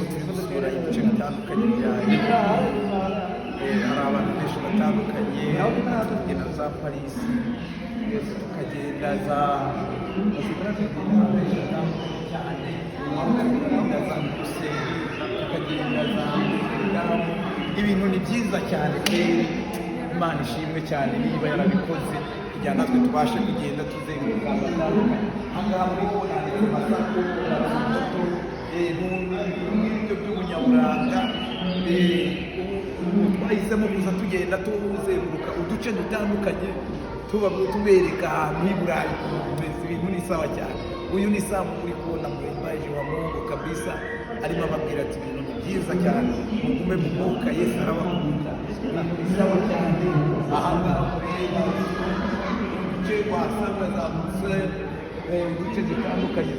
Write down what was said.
turi gusura ibice bitandukanye byayo. Hari abantu benshi batandukanye, tukagenda za Parisi, tukagenda za cyane, tukagenda za Buruseli, tukagenda za ibintu ni byiza cyane kweri. Imana ishimwe cyane niba yarabikoze kugira natwe tubashe kugenda tuzenguruka ahatandukanye. Ahangaha muri Holandi mu masako n'ibyo by'ubunyaburanga, twahisemo kuza tugenda tuzenguruka uduce dutandukanye tubereka ahantu h'i Burayi kumeze. Ibintu ni sawa cyane. Uyu ni Sam uri kubona mwimbaje wa Mungu kabisa, arimo ababwira ati ibintu ni byiza cyane, mugume mu mwuka, Yesu arabakunda. Ibintu ni sawa cyane. Ahangaha kureba uduce wasanga za Bruxelles, uduce dutandukanye